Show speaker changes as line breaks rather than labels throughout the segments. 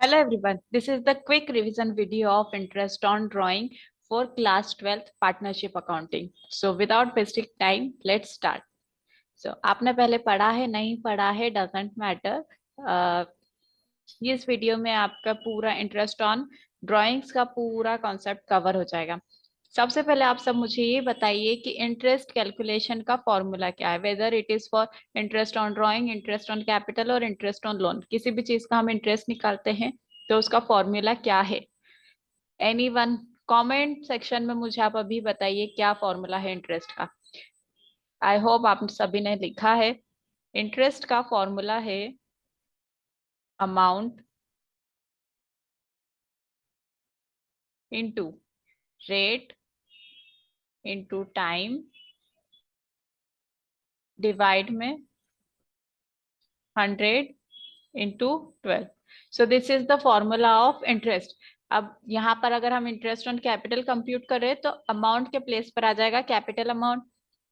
Hello everyone, this is the quick revision video of interest on drawing for class 12th partnership accounting. So without wasting time, let's start. So आपने पहले पढ़ा है नहीं पढ़ा है doesn't matter. इस video में आपका पूरा इंटरेस्ट ऑन ड्राइंग्स का पूरा कॉन्सेप्ट कवर हो जाएगा। सबसे पहले आप सब मुझे ये बताइए कि इंटरेस्ट कैलकुलेशन का फॉर्मूला क्या है, whether it is for interest on drawing, interest on capital और इंटरेस्ट ऑन लोन। किसी भी चीज का हम इंटरेस्ट निकालते हैं तो उसका फॉर्मूला क्या है। एनीवन कमेंट सेक्शन में मुझे आप अभी बताइए क्या फॉर्मूला है इंटरेस्ट का। आई होप आप सभी ने लिखा है। इंटरेस्ट का फॉर्मूला है amount into rate into time divide में 100 into 12। So this is the formula of interest. अब यहाँ पर अगर हम इंटरेस्ट ऑन कैपिटल कंप्यूट कर रहे हैं तो अमाउंट के प्लेस पर आ जाएगा कैपिटल अमाउंट।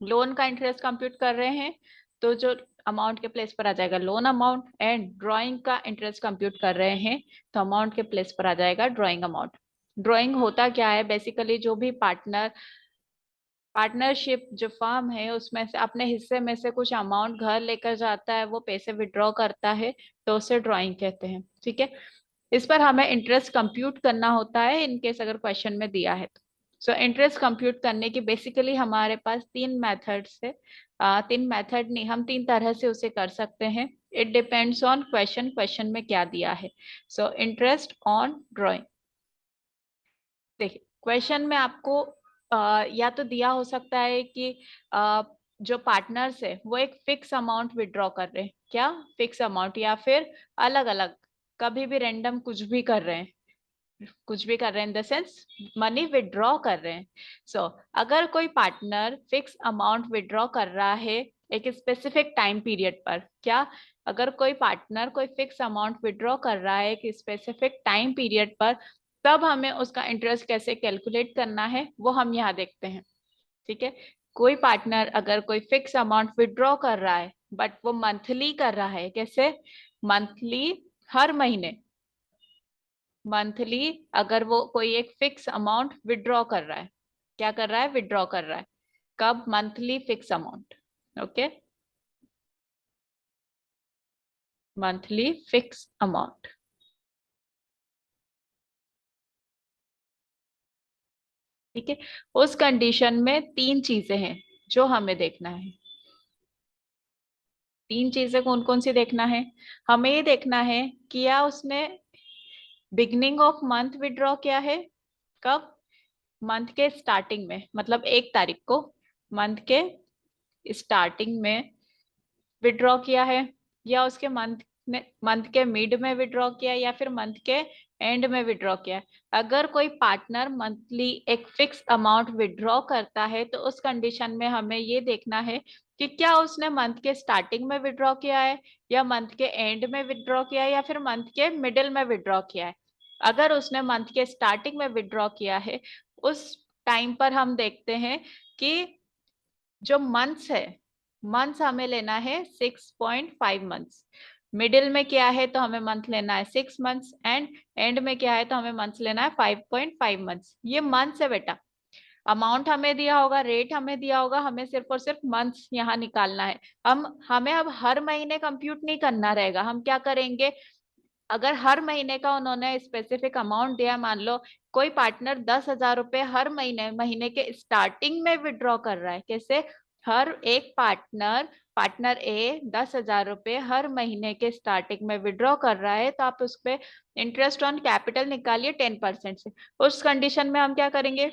लोन का इंटरेस्ट कंप्यूट कर रहे हैं तो जो अमाउंट के प्लेस पर आ जाएगा लोन अमाउंट, एंड ड्राइंग का इंटरेस्ट कंप्यूट कर रहे हैं तो अमाउंट के प्लेस पर आ जाएगा ड्राइंग अमाउंट। ड्राइंग होता क्या है, बेसिकली जो भी पार्टनरशिप जो फर्म है उसमें से अपने हिस्से में से कुछ अमाउंट घर लेकर जाता है, वो पैसे विड्रॉ करता है तो उसे ड्राइंग कहते हैं। ठीक है, इस पर हमें इंटरेस्ट कंप्यूट करना होता है इनकेस अगर क्वेश्चन में दिया है तो। सो इंटरेस्ट कंप्यूट करने की बेसिकली हमारे पास तीन मेथड्स है। तीन मेथड नहीं, हम तीन तरह से उसे कर सकते हैं। इट डिपेंड्स ऑन क्वेश्चन में क्या दिया है। सो इंटरेस्ट ऑन ड्राइंग, देखिए क्वेश्चन में आपको या तो दिया हो सकता है कि जो पार्टनर्स है वो एक फिक्स अमाउंट विड्रॉ कर रहे हैं, क्या फिक्स अमाउंट, या फिर अलग अलग कभी भी रैंडम कुछ भी कर रहे हैं, कुछ भी कर रहे हैं in the sense money withdraw कर रहे हैं। सो अगर कोई पार्टनर फिक्स अमाउंट विड्रॉ कर रहा है एक स्पेसिफिक टाइम पीरियड पर, क्या अगर कोई पार्टनर कोई फिक्स अमाउंट विड्रॉ कर रहा है एक स्पेसिफिक टाइम पीरियड पर, तब हमें उसका इंटरेस्ट कैसे कैलकुलेट करना है वो हम यहाँ देखते हैं। ठीक है, कोई पार्टनर अगर कोई फिक्स अमाउंट विड्रॉ कर रहा है बट वो मंथली कर रहा है, कैसे मंथली, हर महीने मंथली, अगर वो कोई एक फिक्स अमाउंट विड्रॉ कर रहा है, क्या कर रहा है विड्रॉ कर रहा है, कब monthly fix amount, okay monthly fix amount. ठीक है, उस कंडीशन में तीन चीजें हैं जो हमें देखना है। तीन चीजें कौन कौन सी देखना है, हमें ये देखना है कि या उसने बिगनिंग ऑफ मंथ विड्रॉ किया है, कब मंथ के स्टार्टिंग में, मतलब 1 तारीख को मंथ के स्टार्टिंग में विड्रॉ किया है, या उसके मंथ के मिड में विड्रॉ किया, या फिर मंथ के एंड में विड्रॉ किया। अगर कोई पार्टनर मंथली एक फिक्स अमाउंट विड्रॉ करता है तो उस कंडीशन में हमें ये देखना है कि क्या उसने मंथ के स्टार्टिंग में विड्रॉ किया है, या मंथ के एंड में विड्रॉ किया है, या फिर मंथ के मिडिल में विड्रॉ किया है। अगर उसने मंथ के स्टार्टिंग में विड्रॉ किया है उस टाइम पर हम देखते हैं कि जो मंथ्स है, मंथ्स हमें लेना है 6.5 मंथ्स। मिडिल में क्या है तो हमें मंथ लेना है 6 मंथ्स, एंड एंड में क्या है तो हमें मंथ्स लेना है 5.5 मंथ्स। ये मंथ्स है बेटा, अमाउंट हमें दिया होगा, रेट हमें दिया होगा, हमें सिर्फ और सिर्फ मंथ्स यहाँ निकालना है। हमें अब हर महीने कंप्यूट नहीं करना रहेगा। हम क्या करेंगे, अगर हर महीने का उन्होंने स्पेसिफिक अमाउंट दिया, मान लो कोई पार्टनर 10,000 रुपए हर महीने महीने के स्टार्टिंग में विड्रॉ कर रहा है, कैसे हर एक पार्टनर ए 10,000 रुपए हर महीने के स्टार्टिंग में विड्रॉ कर रहा है, तो आप उस पर इंटरेस्ट ऑन कैपिटल निकालिए 10% से। उस कंडीशन में हम क्या करेंगे,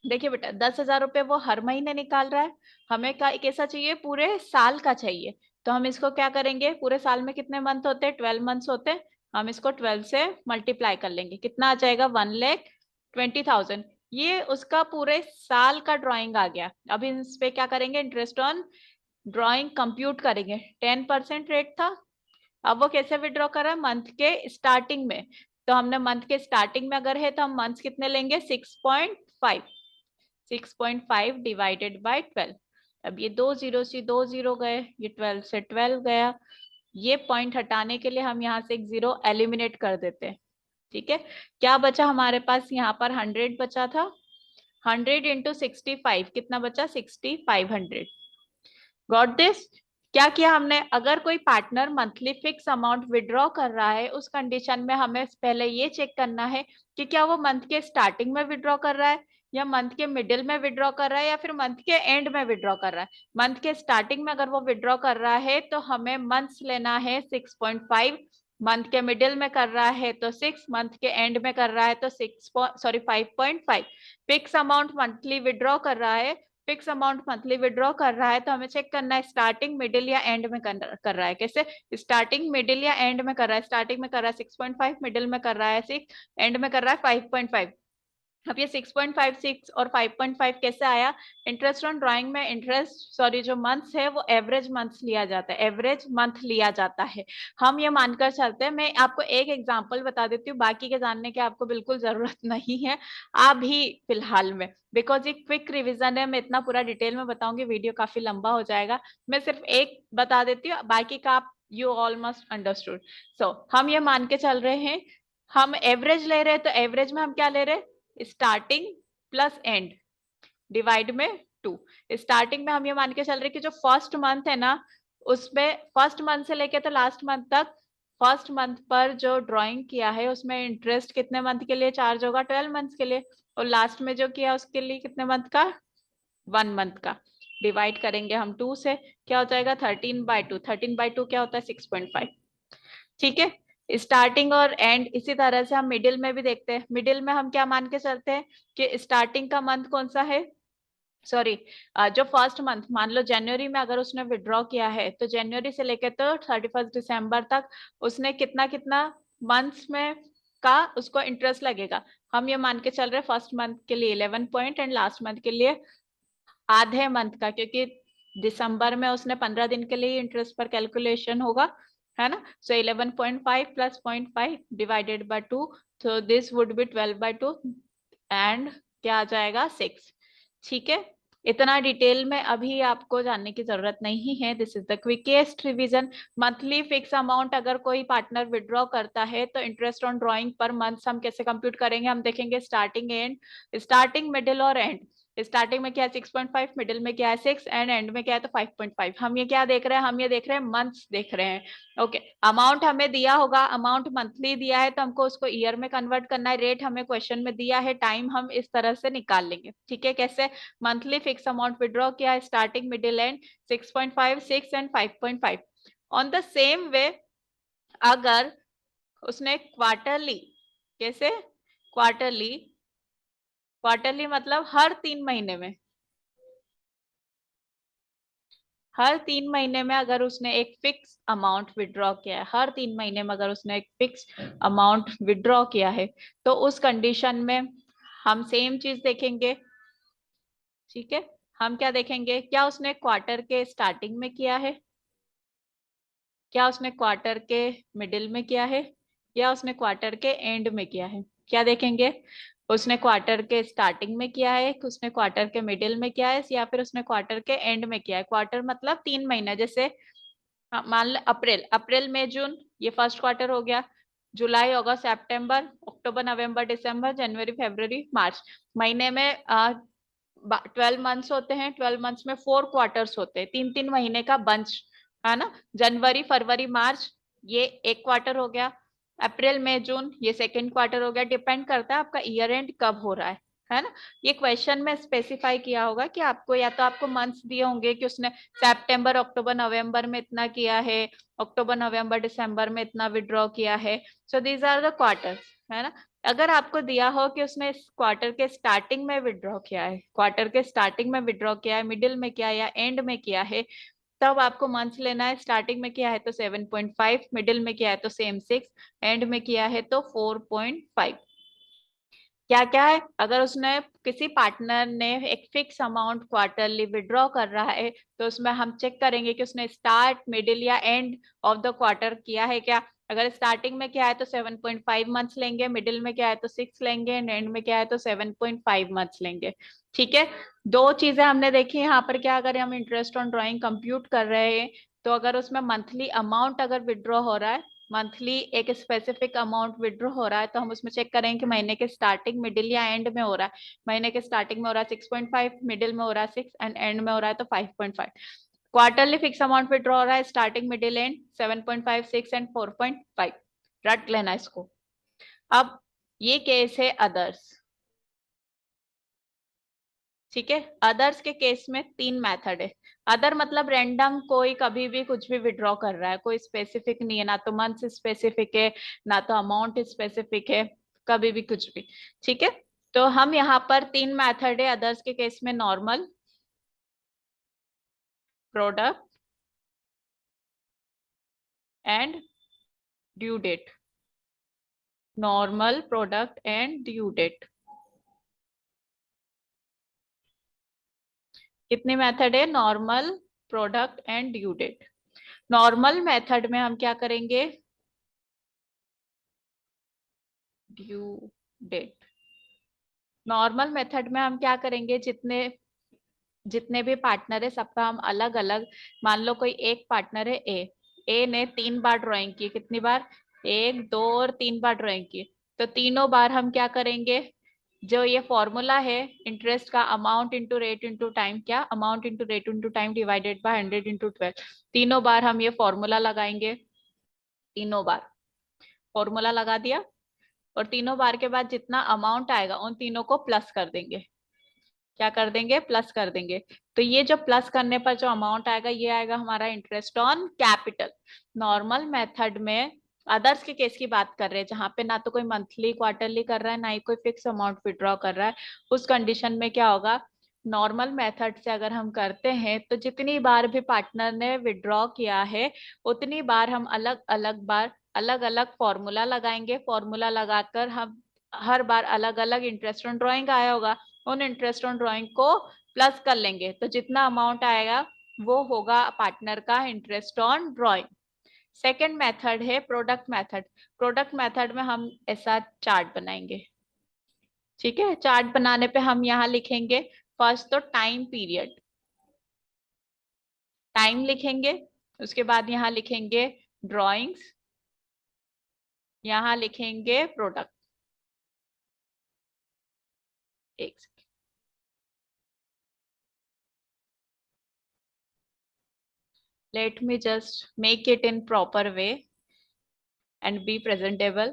देखिए बेटा 10,000 रुपए वो हर महीने निकाल रहा है, हमें कैसा चाहिए, पूरे साल का चाहिए। तो हम इसको क्या करेंगे, पूरे साल में कितने मंथ होते हैं, 12 मंथ्स होते हैं, हम इसको 12 से मल्टीप्लाई कर लेंगे, कितना आ जाएगा 1,20,000। ये उसका पूरे साल का ड्राइंग आ गया। अब इस पे क्या करेंगे, इंटरेस्ट ऑन ड्राइंग कंप्यूट करेंगे। 10% रेट था, अब वो कैसे विड्रॉ कर रहा है, मंथ के स्टार्टिंग में। तो हमने मंथ के स्टार्टिंग में अगर है तो हम मंथ्स कितने लेंगे, 6.5, 6.5 डिवाइडेड बाय 12। अब ये 2 जीरो से 2 जीरो गए, ये 12 से 12 गया, ये पॉइंट हटाने के लिए हम यहाँ से एक 0 एलिमिनेट कर देते हैं। ठीक है, क्या बचा हमारे पास यहाँ पर 100 बचा था, 100 इंटू 65 कितना बचा, 6500। Got this. क्या किया हमने, अगर कोई partner monthly fix amount withdraw कर रहा है उस कंडीशन में हमें पहले ये चेक करना है कि क्या वो मंथ के स्टार्टिंग में विड्रॉ कर रहा है या मंथ के मिडिल में विड्रॉ कर रहा है या फिर मंथ के एंड में विड्रॉ कर रहा है। मंथ के स्टार्टिंग में अगर वो विड्रॉ कर रहा है तो हमें मंथ्स लेना है 6.5, मंथ के मिडिल में कर रहा है तो 6, मंथ के एंड में कर रहा है तो 5.5। फिक्स अमाउंट मंथली विड्रॉ कर रहा है, फिक्स अमाउंट मंथली विड्रॉ कर रहा है तो हमें चेक करना है स्टार्टिंग मिडिल या एंड में कर रहा है। कैसे, स्टार्टिंग मिडिल या एंड में कर रहा है, स्टार्टिंग में कर रहा है 6.5, मिडिल में कर रहा है 6, एंड में कर रहा है 5.5। अब ये 6.56 और 5.5 कैसे आया, इंटरेस्ट ऑन ड्राइंग में इंटरेस्ट सॉरी जो मंथ्स है वो एवरेज मंथ्स लिया जाता है, एवरेज मंथ लिया जाता है। हम ये मानकर चलते हैं, मैं आपको एक एग्जांपल बता देती हूँ, बाकी के जानने की आपको बिल्कुल जरूरत नहीं है अभी फिलहाल में, बिकॉज ये क्विक रिविजन है, मैं इतना पूरा डिटेल में बताऊंगी वीडियो काफी लंबा हो जाएगा। मैं सिर्फ एक बता देती हूँ, बाकी का आप यू ऑलमोस्ट अंडरस्टूड। सो हम ये मान के चल रहे हैं, हम एवरेज ले रहे हैं तो एवरेज में हम क्या ले रहे हैं, स्टार्टिंग प्लस एंड डिवाइड में 2। स्टार्टिंग में हम ये मान के चल रहे कि जो फर्स्ट मंथ है ना उसमें फर्स्ट मंथ से लेके तो लास्ट मंथ तक फर्स्ट मंथ पर जो ड्राइंग किया है उसमें इंटरेस्ट कितने मंथ के लिए चार्ज होगा, 12 मंथ के लिए, और लास्ट में जो किया उसके लिए कितने मंथ का, 1 मंथ का। डिवाइड करेंगे हम 2 से, क्या हो जाएगा 13/2, 13/2 क्या होता है 6.5। ठीक है, स्टार्टिंग और एंड इसी तरह से हम मिडिल में भी देखते हैं, मिडिल में हम क्या मान के चलते हैं कि स्टार्टिंग का मंथ कौन सा है, सॉरी जो फर्स्ट मंथ, मान लो जनवरी में अगर उसने विड्रॉ किया है तो जनवरी से लेकर तो 31 दिसंबर तक उसने कितना कितना मंथ्स में का उसको इंटरेस्ट लगेगा। हम ये मान के चल रहे फर्स्ट मंथ के लिए 11 पॉइंट एंड लास्ट मंथ के लिए आधे मंथ का, क्योंकि दिसंबर में उसने 15 दिन के लिए इंटरेस्ट पर कैलकुलेशन होगा, है ना। सो 11.5 प्लस 0.5 डिवाइडेड बाय 2, तो दिस वुड बी 12/2 एंड क्या आ जाएगा 6। ठीक है, इतना डिटेल में अभी आपको जानने की जरूरत नहीं है, this is the quickest revision. Monthly fix amount अगर कोई पार्टनर विड्रॉ करता है तो interest on drawing per month हम कैसे कंप्यूट करेंगे, हम देखेंगे स्टार्टिंग एंड, स्टार्टिंग मिडिल और एंड। स्टार्टिंग में क्या है 6.5, मिडिल में क्या है 6 एंड एंड में क्या है तो 5.5। हम ये क्या देख रहे हैं, हम ये देख रहे हैं मंथ्स देख रहे हैं। ओके, अमाउंट हमें दिया होगा, अमाउंट मंथली दिया है तो हमको उसको ईयर में कन्वर्ट करना है, रेट हमें क्वेश्चन में दिया है, टाइम हम इस तरह से निकाल लेंगे। ठीक है, कैसे, मंथली फिक्स अमाउंट विड्रॉ किया है, starting middle end 6.5, 6 and 5.5। On the same way अगर उसने क्वार्टरली, कैसे क्वार्टरली, क्वार्टरली मतलब हर 3 महीने में, हर 3 महीने में अगर उसने एक फिक्स अमाउंट विड्रॉ किया है, हर 3 महीने में अगर उसने एक फिक्स अमाउंट विड्रॉ किया है तो उस कंडीशन में हम सेम चीज देखेंगे। ठीक है, हम क्या देखेंगे, क्या उसने क्वार्टर के स्टार्टिंग में किया है, क्या उसने क्वार्टर के मिडिल में किया है, या उसने क्वार्टर के एंड में किया है। क्या देखेंगे, उसने क्वार्टर के स्टार्टिंग में किया है, उसने क्वार्टर के मिडिल में किया है, या फिर उसने क्वार्टर के एंड में किया है। क्वार्टर मतलब 3 महीना, जैसे मान लो अप्रैल, अप्रैल मई जून ये फर्स्ट क्वार्टर हो गया, जुलाई अगस्त सितंबर अक्टूबर नवंबर दिसंबर जनवरी फरवरी मार्च, महीने में 12 मंथ्स होते हैं, 12 मंथ्स में 4 क्वार्टर्स होते हैं, 3-3 महीने का बंच, है ना। जनवरी फरवरी मार्च ये एक क्वार्टर हो गया, अप्रैल मई जून ये सेकेंड क्वार्टर हो गया, डिपेंड करता है आपका ईयर एंड कब हो रहा है ना। ये क्वेश्चन में स्पेसिफाई किया होगा कि आपको या तो आपको मंथ्स दिए होंगे कि उसने सितंबर अक्टूबर नवंबर में इतना किया है, अक्टूबर नवंबर दिसंबर में इतना विड्रॉ किया है, so these are the quarters, है ना। अगर आपको दिया हो कि उसने इस क्वार्टर के स्टार्टिंग में विड्रॉ किया है, क्वार्टर के स्टार्टिंग में विड्रॉ किया है, मिडिल में किया है या एंड में किया है, तब आपको मंथ्स लेना है। स्टार्टिंग में किया है तो 7.5, मिडिल में किया है तो सेम 6, एंड में किया है तो 4.5। क्या क्या है, अगर उसने किसी पार्टनर ने एक फिक्स अमाउंट क्वार्टरली विड्रॉ कर रहा है तो उसमें हम चेक करेंगे कि उसने स्टार्ट मिडिल या एंड ऑफ द क्वार्टर किया है क्या। अगर स्टार्टिंग में क्या है तो 7.5 मंथ्स लेंगे, मिडिल में क्या है तो 6 लेंगे, एंड में क्या है तो 7.5 मंथ्स लेंगे। ठीक है, दो चीजें हमने देखी यहाँ पर, क्या अगर हम इंटरेस्ट ऑन ड्राइंग कंप्यूट कर रहे हैं तो अगर उसमें मंथली अमाउंट अगर विड्रॉ हो रहा है, मंथली एक स्पेसिफिक अमाउंट विड्रॉ हो रहा है, तो हम उसमें चेक करेंगे कि महीने के स्टार्टिंग, मिडिल या एंड में हो रहा है। महीने के स्टार्टिंग में हो रहा है 6.5, मिडिल में हो रहा है 6 एंड एंड में हो रहा है तो 5.5। क्वार्टरली फिक्स अमाउंट विड्रॉ हो रहा है, स्टार्टिंग मिडिल एंड 7.5, 6 एंड 4.5। रट लेना इसको। अब ये केस है अदर्स। ठीक है, अदर्स के केस में 3 मेथड है। अदर मतलब रैंडम, कोई कभी भी कुछ भी विड्रॉ कर रहा है, कोई स्पेसिफिक नहीं है, ना तो मंथ स्पेसिफिक है, ना तो अमाउंट स्पेसिफिक है, कभी भी कुछ भी। ठीक है, तो हम यहाँ पर 3 मेथड है अदर्स के केस में, normal, product and due date. Normal, product and due date. कितने मेथड है? Normal, product and due date. Normal method में हम क्या करेंगे? Due date. नॉर्मल मेथड में हम क्या करेंगे? जितने जितने भी पार्टनर है सबका हम अलग अलग, मान लो कोई एक पार्टनर है ए, ए ने 3 बार ड्राइंग की। कितनी बार? 1, 2 और 3 बार ड्राइंग की। तो तीनों बार हम क्या करेंगे? जो ये फॉर्मूला है इंटरेस्ट का, amount into rate into time, क्या? Amount into rate into time divided by 100 into 12। तीनों बार हम ये फॉर्मूला लगाएंगे। तीनों बार फॉर्मूला लगा दिया, और तीनों बार के बाद जितना अमाउंट आएगा उन तीनों को प्लस कर देंगे। क्या कर देंगे? प्लस कर देंगे। तो ये जो प्लस करने पर जो अमाउंट आएगा, ये आएगा हमारा interest on capital. Normal method में अदर्स के केस की बात कर रहे हैं, जहां पे ना तो कोई मंथली क्वार्टरली कर रहा है, ना ही कोई फिक्स अमाउंट विड्रॉ कर रहा है। उस कंडीशन में क्या होगा? नॉर्मल मेथड से अगर हम करते हैं तो जितनी बार भी पार्टनर ने विड्रॉ किया है, उतनी बार हम अलग अलग बार अलग अलग फॉर्मूला लगाएंगे। फॉर्मूला लगाकर हम हर बार अलग अलग इंटरेस्ट ऑन ड्रॉइंग आया होगा, उन इंटरेस्ट ऑन ड्रॉइंग को प्लस कर लेंगे, तो जितना अमाउंट आएगा वो होगा पार्टनर का interest on drawing. Second method है प्रोडक्ट मेथड। प्रोडक्ट मेथड में हम ऐसा चार्ट बनाएंगे। ठीक है, चार्ट बनाने पे हम यहाँ लिखेंगे फर्स्ट तो टाइम पीरियड, टाइम लिखेंगे। उसके बाद यहाँ लिखेंगे ड्रॉइंग्स, यहाँ लिखेंगे प्रोडक्ट। एक second, let me just make it in proper way and be presentable.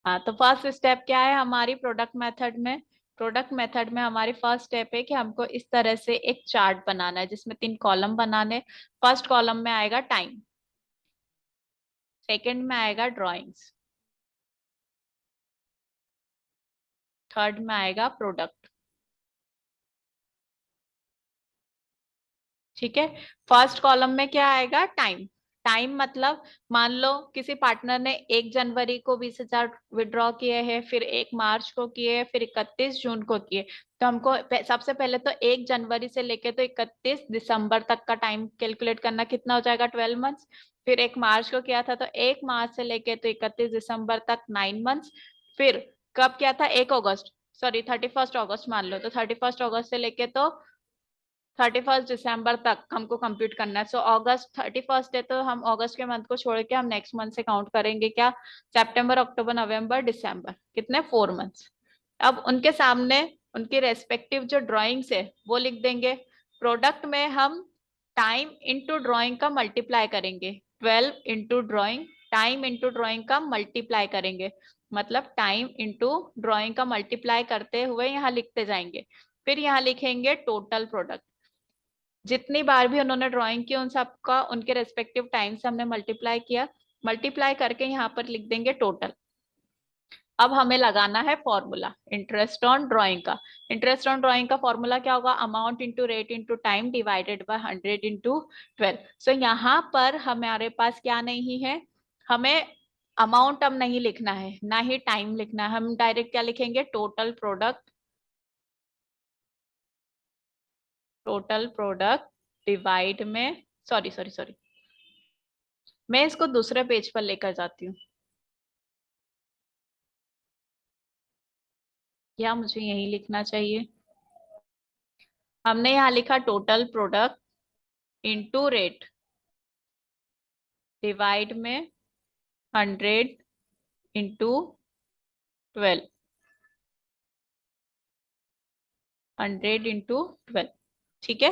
हाँ, तो फर्स्ट स्टेप क्या है हमारी प्रोडक्ट मेथड में? प्रोडक्ट मेथड में हमारी फर्स्ट स्टेप है कि हमको इस तरह से एक चार्ट बनाना है जिसमें 3 कॉलम बनाने। फर्स्ट कॉलम में आएगा टाइम, सेकंड में आएगा ड्राइंग्स, थर्ड में आएगा प्रोडक्ट। ठीक है, फर्स्ट कॉलम में क्या आएगा? टाइम। टाइम मतलब मान लो किसी पार्टनर ने 1 जनवरी को 20,000 विड्रॉ किए हैं, फिर 1 मार्च को किए, फिर 31 जून को किए। तो हमको सबसे पहले तो 1 जनवरी से लेके तो 31 दिसंबर तक का टाइम कैलकुलेट करना, कितना हो जाएगा? 12 मंथ्स। फिर 1 मार्च को किया था तो 1 मार्च से लेके तो 31 दिसंबर तक 9 मंथ्स। फिर कब किया था? 1 अगस्त, सॉरी 31 अगस्त मान लो, तो 31 अगस्त से लेके तो 31 दिसंबर तक हमको कंप्यूट करना है। सो अगस्त 31 है तो हम अगस्त के मंथ को छोड़ के हम नेक्स्ट मंथ से काउंट करेंगे। क्या? सितंबर, अक्टूबर, नवंबर, दिसंबर, कितने? 4 मंथ्स। अब उनके सामने उनकी रेस्पेक्टिव जो ड्राइंग्स है वो लिख देंगे। प्रोडक्ट में हम टाइम इंटू ड्राइंग का मल्टीप्लाई करेंगे, 12 into drawing, time into drawing का मल्टीप्लाई करेंगे, मतलब टाइम इंटू ड्राइंग का मल्टीप्लाई करते हुए यहाँ लिखते जाएंगे। फिर यहाँ लिखेंगे टोटल प्रोडक्ट। जितनी बार भी उन्होंने ड्राइंग की उन सबका उनके रेस्पेक्टिव टाइम से हमने मल्टीप्लाई किया, मल्टीप्लाई करके यहाँ पर लिख देंगे टोटल। अब हमें लगाना है फॉर्मूला इंटरेस्ट ऑन ड्राइंग का। इंटरेस्ट ऑन ड्राइंग का फॉर्मूला क्या होगा? Amount into rate into time divided by 100 into 12। सो यहाँ पर हमारे पास क्या नहीं है? हमें अमाउंट अब नहीं लिखना है, ना ही टाइम लिखना है। हम डायरेक्ट क्या लिखेंगे? Total product, total product divide में, सॉरी सॉरी सॉरी, मैं इसको दूसरे पेज पर लेकर जाती हूँ, या मुझे यही लिखना चाहिए? हमने यहाँ लिखा total product into rate divide में 100 इंटू 12, 100 इंटू 12। ठीक है,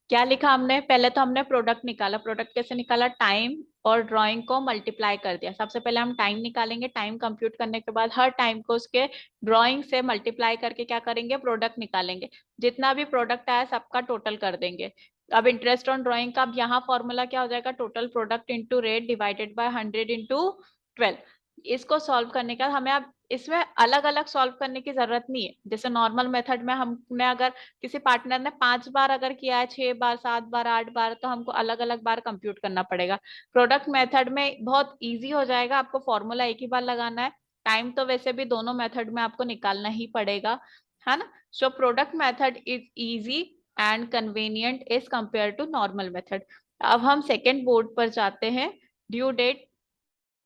क्या लिखा हमने? पहले तो हमने प्रोडक्ट निकाला। प्रोडक्ट कैसे निकाला? टाइम और ड्राइंग को मल्टीप्लाई कर दिया। सबसे पहले हम टाइम निकालेंगे, टाइम कंप्यूट करने के बाद हर टाइम को उसके ड्राइंग से मल्टीप्लाई करके क्या करेंगे? प्रोडक्ट निकालेंगे। जितना भी प्रोडक्ट आया सबका टोटल कर देंगे। अब इंटरेस्ट ऑन ड्राइंग का अब यहाँ फॉर्मूला क्या हो जाएगा? Total product into rate divided by 100 into 12। इसको सॉल्व करने का हमें अब इसमें अलग अलग सॉल्व करने की जरूरत नहीं है। जैसे नॉर्मल मेथड में हमने अगर किसी पार्टनर ने 5 बार अगर किया है, 6 बार, 7 बार, 8 बार, तो हमको अलग अलग बार कंप्यूट करना पड़ेगा। प्रोडक्ट मेथड में बहुत इजी हो जाएगा, आपको फॉर्मूला एक ही बार लगाना है। टाइम तो वैसे भी दोनों मेथड में आपको निकालना ही पड़ेगा, है ना? So product method is easy and convenient as compare to normal method. अब हम सेकेंड बोर्ड पर जाते हैं ड्यू डेट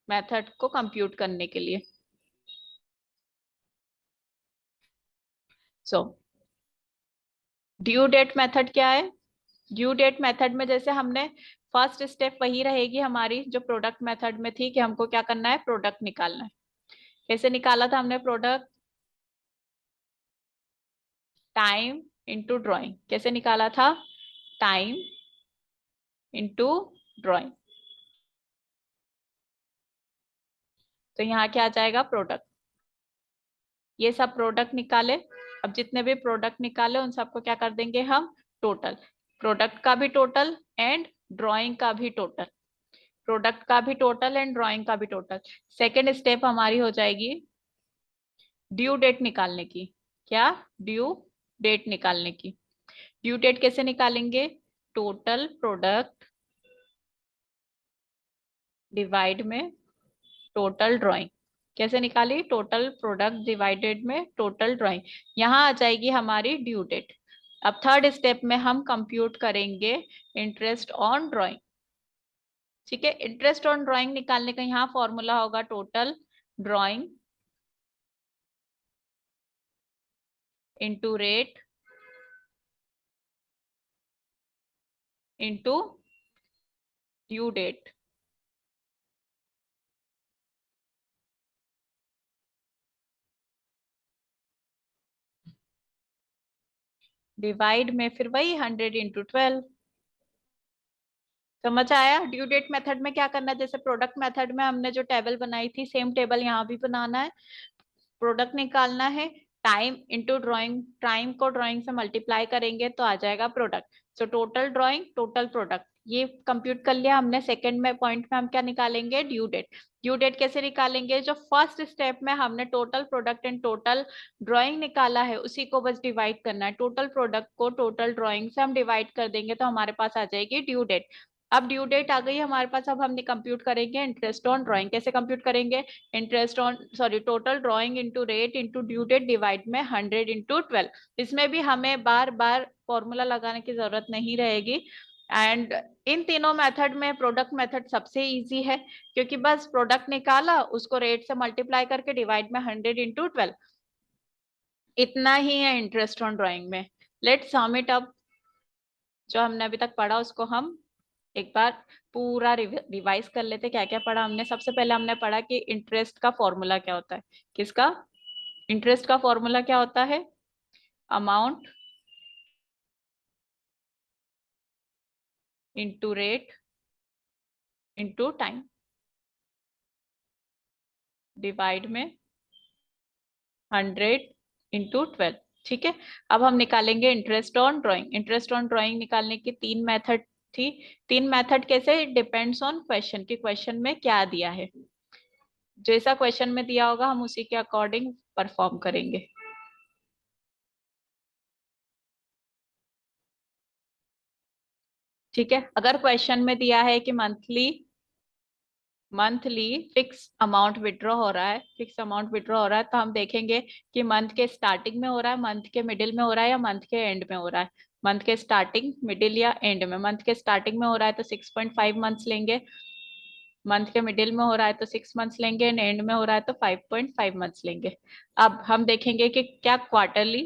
मेथड को कंप्यूट करने के लिए। सो ड्यू डेट मेथड क्या है? ड्यू डेट मेथड में जैसे हमने फर्स्ट स्टेप वही रहेगी हमारी जो प्रोडक्ट मेथड में थी, कि हमको क्या करना है? प्रोडक्ट निकालना है। कैसे निकाला था हमने प्रोडक्ट? Time into drawing. कैसे निकाला था? Time into drawing. तो यहाँ क्या आ जाएगा? प्रोडक्ट। ये सब प्रोडक्ट निकाले। अब जितने भी प्रोडक्ट निकाले उन सबको क्या कर देंगे हम? टोटल। प्रोडक्ट का भी टोटल एंड ड्राइंग का भी टोटल। प्रोडक्ट का भी टोटल एंड ड्राइंग का भी टोटल। सेकेंड स्टेप हमारी हो जाएगी ड्यू डेट निकालने की। क्या? ड्यू डेट निकालने की। ड्यू डेट कैसे निकालेंगे? टोटल प्रोडक्ट डिवाइड में टोटल ड्राइंग। कैसे निकाली? टोटल प्रोडक्ट डिवाइडेड में टोटल ड्राइंग। यहाँ आ जाएगी हमारी ड्यू डेट। अब थर्ड स्टेप में हम कंप्यूट करेंगे इंटरेस्ट ऑन ड्राइंग। ठीक है, इंटरेस्ट ऑन ड्राइंग निकालने का यहाँ फॉर्मूला होगा total drawing into rate into due date. Divide में फिर वही 100 इंटू 12। समझ आया? ड्यू डेट मेथड में क्या करना है? जैसे प्रोडक्ट मेथड में हमने जो टेबल बनाई थी, सेम टेबल यहाँ भी बनाना है। प्रोडक्ट निकालना है, टाइम इंटू ड्राइंग, टाइम को ड्राइंग से मल्टीप्लाई करेंगे तो आ जाएगा product. So total drawing total product ये कंप्यूट कर लिया हमने। सेकंड में पॉइंट में हम क्या निकालेंगे? Due date. ड्यू डेट कैसे निकालेंगे? जो फर्स्ट स्टेप में हमने total product and total drawing निकाला है उसी को बस डिवाइड करना है। टोटल प्रोडक्ट को टोटल ड्राइंग से हम डिवाइड कर देंगे तो हमारे पास आ जाएगी ड्यू डेट। अब ड्यू डेट आ गई हमारे पास। अब हमने कंप्यूट करेंगे इंटरेस्ट ऑन ड्राइंग। कैसे कंप्यूट करेंगे? Interest on sorry total drawing into rate into due date divide में 100 इंटू 12। इसमें भी हमें बार बार फॉर्मूला लगाने की जरूरत नहीं रहेगी। एंड इन तीनों मेथड में प्रोडक्ट मेथड सबसे इजी है, क्योंकि बस प्रोडक्ट निकाला, उसको रेट से मल्टीप्लाई करके डिवाइड में 100 इंटू 12। इतना ही है इंटरेस्ट ऑन ड्राइंग में। Let's sum it up. जो हमने अभी तक पढ़ा उसको हम एक बार पूरा रिवाइज कर लेते। क्या क्या पढ़ा हमने? सबसे पहले हमने पढ़ा कि इंटरेस्ट का फॉर्मूला क्या होता है। किसका? इंटरेस्ट का फॉर्मूला क्या होता है? Amount into rate into time divide में 100 इंटू 12। ठीक है, अब हम निकालेंगे interest on drawing. Interest on drawing निकालने की तीन मेथड थी। तीन मेथड कैसे? डिपेंड्स ऑन क्वेश्चन, कि क्वेश्चन में क्या दिया है। जैसा क्वेश्चन में दिया होगा हम उसी के अकॉर्डिंग परफॉर्म करेंगे। ठीक है, अगर क्वेश्चन में दिया है कि monthly monthly fix amount withdraw हो रहा है, फिक्स अमाउंट विड्रॉ हो रहा है, तो हम देखेंगे कि मंथ के स्टार्टिंग में हो रहा है, मंथ के मिडिल में हो रहा है, या मंथ के एंड में हो रहा है। मंथ के स्टार्टिंग, मिडिल या एंड में। मंथ के स्टार्टिंग में हो रहा है तो 6.5 मंथ्स लेंगे। मंथ के मिडिल में हो रहा है तो 6 मंथ्स लेंगे एंड एंड में हो रहा है तो 5.5 मंथ्स लेंगे। अब हम देखेंगे कि क्या क्वार्टरली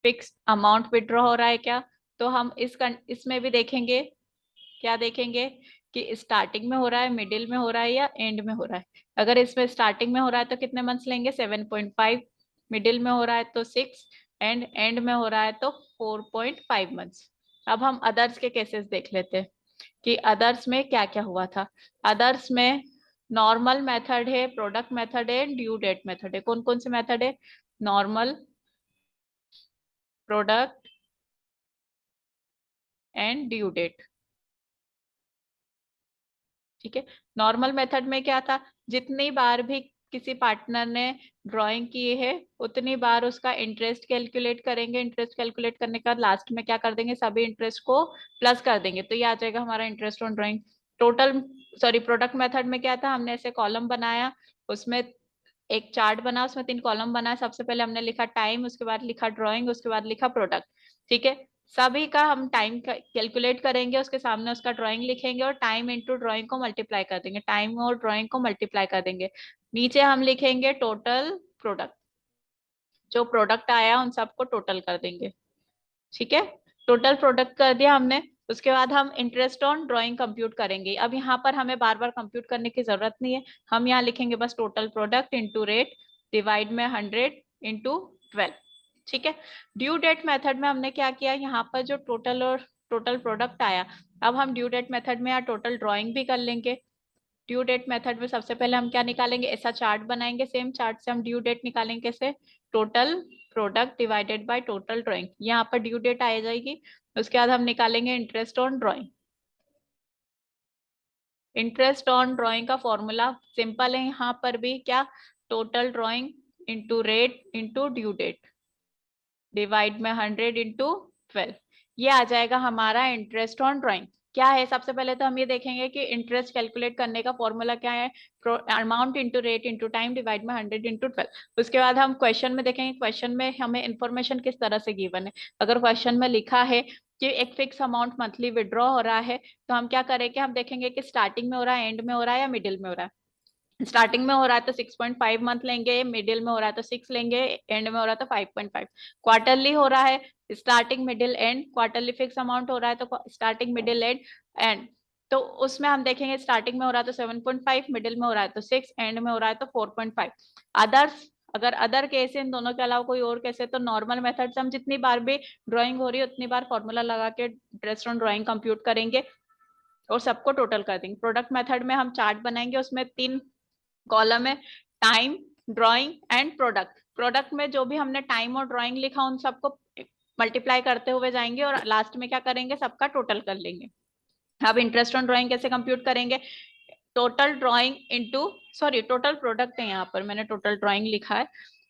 फिक्स अमाउंट विड्रॉ हो रहा है क्या, तो हम इसमें भी देखेंगे, क्या देखेंगे कि स्टार्टिंग में हो रहा है, मिडिल में हो रहा है या एंड में हो रहा है। अगर इसमें स्टार्टिंग में हो रहा है तो कितने मंथ्स लेंगे, 7.5, मिडिल में हो रहा है तो 6, एंड में हो रहा है तो 4.5 मंथ्स। अब हम अदर्स के केसेस देख लेते हैं कि अदर्स में क्या क्या हुआ था। अदर्स में नॉर्मल मेथड है, प्रोडक्ट मेथड है, ड्यू डेट मेथड है। कौन कौन से मेथड है, normal, product and due date. ठीक है, नॉर्मल मेथड में क्या था, जितनी बार भी किसी पार्टनर ने ड्राइंग की है उतनी बार उसका इंटरेस्ट कैलकुलेट करेंगे, इंटरेस्ट कैलकुलेट करने के बाद लास्ट में क्या कर देंगे, सभी इंटरेस्ट को प्लस कर देंगे, तो ये आ जाएगा हमारा interest on drawing. Total sorry product method में क्या था, हमने ऐसे कॉलम बनाया, उसमें एक चार्ट बना, उसमें 3 कॉलम बनाया। सबसे पहले हमने लिखा टाइम, उसके बाद लिखा ड्राइंग, उसके बाद लिखा प्रोडक्ट। ठीक है, सभी का हम टाइम कैलकुलेट करेंगे, उसके सामने उसका ड्राइंग लिखेंगे और टाइम इंटू ड्राइंग को मल्टीप्लाई कर देंगे, टाइम और ड्राइंग को मल्टीप्लाई कर देंगे। नीचे हम लिखेंगे टोटल प्रोडक्ट, जो प्रोडक्ट आया उन सबको टोटल कर देंगे। ठीक है, टोटल प्रोडक्ट कर दिया हमने। उसके बाद हम इंटरेस्ट ऑन ड्राइंग कंप्यूट करेंगे। अब यहाँ पर हमें बार बार कंप्यूट करने की जरूरत नहीं है, हम यहाँ लिखेंगे बस total product into rate divide में 100 इंटू 12। ठीक है, ड्यू डेट मेथड में हमने क्या किया, यहाँ पर जो टोटल और टोटल प्रोडक्ट आया, अब हम ड्यू डेट मेथड में यहाँ टोटल ड्राइंग भी कर लेंगे। ड्यू डेट मेथड में सबसे पहले हम क्या निकालेंगे, ऐसा चार्ट बनाएंगे, सेम चार्ट से हम ड्यू डेट निकालेंगे कैसे, total product divided by total drawing, यहाँ पर ड्यू डेट आ जाएगी। उसके बाद हम निकालेंगे interest on drawing. Interest on drawing का फॉर्मूला सिंपल है, यहाँ पर भी क्या, total drawing into rate into due date divide में 100 इंटू 12, ये आ जाएगा हमारा इंटरेस्ट ऑन ड्राइंग। क्या है, सबसे पहले तो हम ये देखेंगे कि इंटरेस्ट कैलकुलेट करने का फॉर्मूला क्या है, amount into rate into time divide में 100 इंटू 12। उसके बाद हम क्वेश्चन में देखेंगे, क्वेश्चन में हमें इंफॉर्मेशन किस तरह से गिवन है। अगर क्वेश्चन में लिखा है कि एक फिक्स अमाउंट मंथली विड्रॉ हो रहा है, तो हम क्या करेंगे, हम देखेंगे कि स्टार्टिंग में हो रहा है, एंड में हो रहा है या मिडिल में हो रहा है। स्टार्टिंग में हो रहा है तो 6.5 मंथ लेंगे, मिडिल में हो रहा है तो 6 लेंगे, एंड में हो रहा है तो 5.5। क्वार्टरली हो रहा है, starting middle and, quarterly fix amount हो रहा है तो स्टार्टिंग मिडिल एंड एंड, तो उसमें हम देखेंगे स्टार्टिंग में हो रहा है तो 7.5, मिडिल में हो रहा है तो 6, एंड में हो रहा है तो 4.5। अदर्स, अगर अदर केस इन दोनों के अलावा कोई और केस है तो नॉर्मल मेथड से हम जितनी बार भी ड्राइंग हो रही है उतनी बार फॉर्मूला लगा के इंटरेस्ट ऑन ड्राइंग कंप्यूट करेंगे और सबको टोटल कर देंगे। प्रोडक्ट मेथड में हम चार्ट बनाएंगे, उसमें 3 कॉलम है, time, drawing and product. Product में जो भी हमने टाइम और ड्राइंग लिखा उन सबको मल्टीप्लाई करते हुए जाएंगे और लास्ट में क्या करेंगे, सबका टोटल कर लेंगे। अब इंटरेस्ट ऑन ड्राइंग कैसे कंप्यूट करेंगे, total drawing into, sorry total product है, यहाँ पर मैंने टोटल ड्राइंग लिखा है,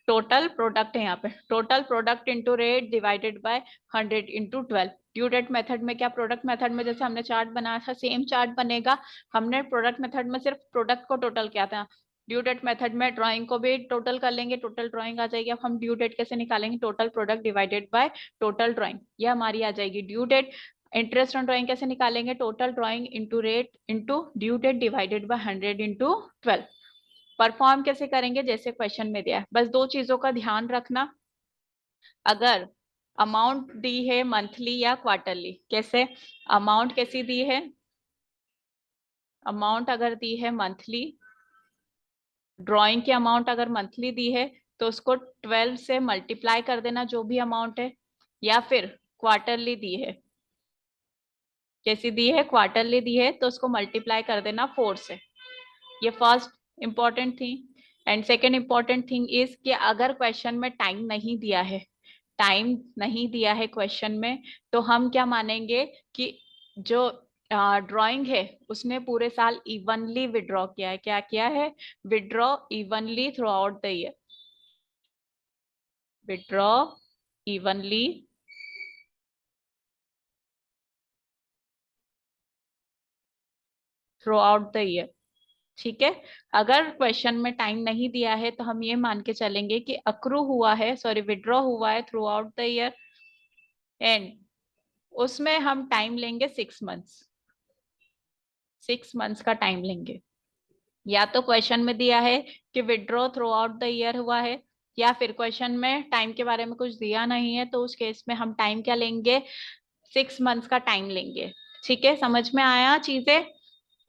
टोटल प्रोडक्ट है यहाँ पे, total product into rate divided by 100 into 12। Due date method में क्या, प्रोडक्ट मेथड में जैसे हमने चार्ट बनाया था सेम चार्ट बनेगा, हमने प्रोडक्ट मेथड में सिर्फ प्रोडक्ट को टोटल किया था। ड्यू डेट मेथड में ड्राइंग को भी टोटल कर लेंगे, टोटल ड्राइंग आ जाएगी। अब हम ड्यू डेट कैसे निकालेंगे, total product divided by total drawing, ये हमारी आ जाएगी due date. Interest on drawing कैसे निकालेंगे, total drawing into rate into due date divided by 100 into 12। Perform कैसे करेंगे, जैसे क्वेश्चन में दिया है, बस 2 चीजों का ध्यान रखना। अगर अमाउंट दी है मंथली या क्वार्टरली, कैसे अमाउंट कैसी दी है, अमाउंट अगर दी है मंथली, ड्राइंग की अमाउंट अगर मंथली दी है तो उसको 12 से मल्टीप्लाई कर देना जो भी अमाउंट है, या फिर क्वार्टरली दी है, कैसी दी है, क्वार्टरली दी है तो उसको मल्टीप्लाई कर देना 4 से। ये first important thing. And second important thing is कि अगर क्वेश्चन में टाइम नहीं दिया है, टाइम नहीं दिया है क्वेश्चन में, तो हम क्या मानेंगे कि जो ड्राइंग है उसने पूरे साल इवनली विड्रॉ किया है। क्या किया है, withdraw evenly through out the year, withdraw evenly through out the year. ठीक है, अगर क्वेश्चन में टाइम नहीं दिया है तो हम ये मान के चलेंगे कि अक्रू हुआ है, सॉरी विड्रॉ हुआ है through out the year, and उसमें हम टाइम लेंगे 6 मंथ्स, 6 मंथ्स का टाइम लेंगे। या तो क्वेश्चन में दिया है कि withdraw through out the year हुआ है, या फिर क्वेश्चन में टाइम के बारे में कुछ दिया नहीं है तो उस केस में हम टाइम क्या लेंगे, 6 मंथ्स का टाइम लेंगे। ठीक है, समझ में आया चीजें?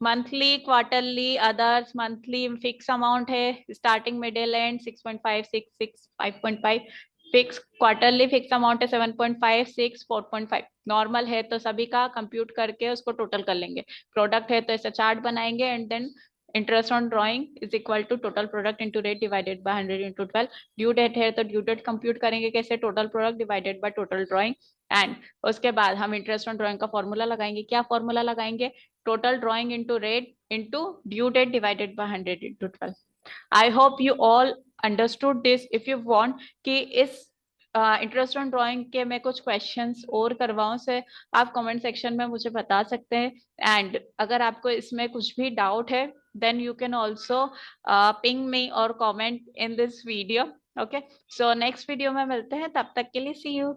Monthly, quarterly, others, monthly fix amount है, starting middle end 6.5, 6, 6, 5.5, fix, quarterly fix amount है 7.5, 6, 4.5। नॉर्मल है तो सभी का कंप्यूट करके उसको टोटल कर लेंगे। प्रोडक्ट है तो ऐसा चार्ट बनाएंगे and then interest on drawing is equal to total product into rate divided by 100 into 12। Due date है तो ड्यू डेट कंप्यूट करेंगे कैसे, total product divided by total drawing. And उसके बाद हम इंटरेस्ट ऑन ड्रॉइंग का formula लगाएंगे। क्या फॉर्मूला लगाएंगे, total drawing into rate into due date divided by 100 into 12। I hope you all understood this. If you want कि इस interest on drawing के मैं कुछ क्वेश्चंस और करवाऊं से आप कमेंट सेक्शन में मुझे बता सकते हैं। एंड अगर आपको इसमें कुछ भी डाउट है then you can also ping me और comment in this video. Okay, so next video में मिलते हैं, तब तक के लिए सी यू।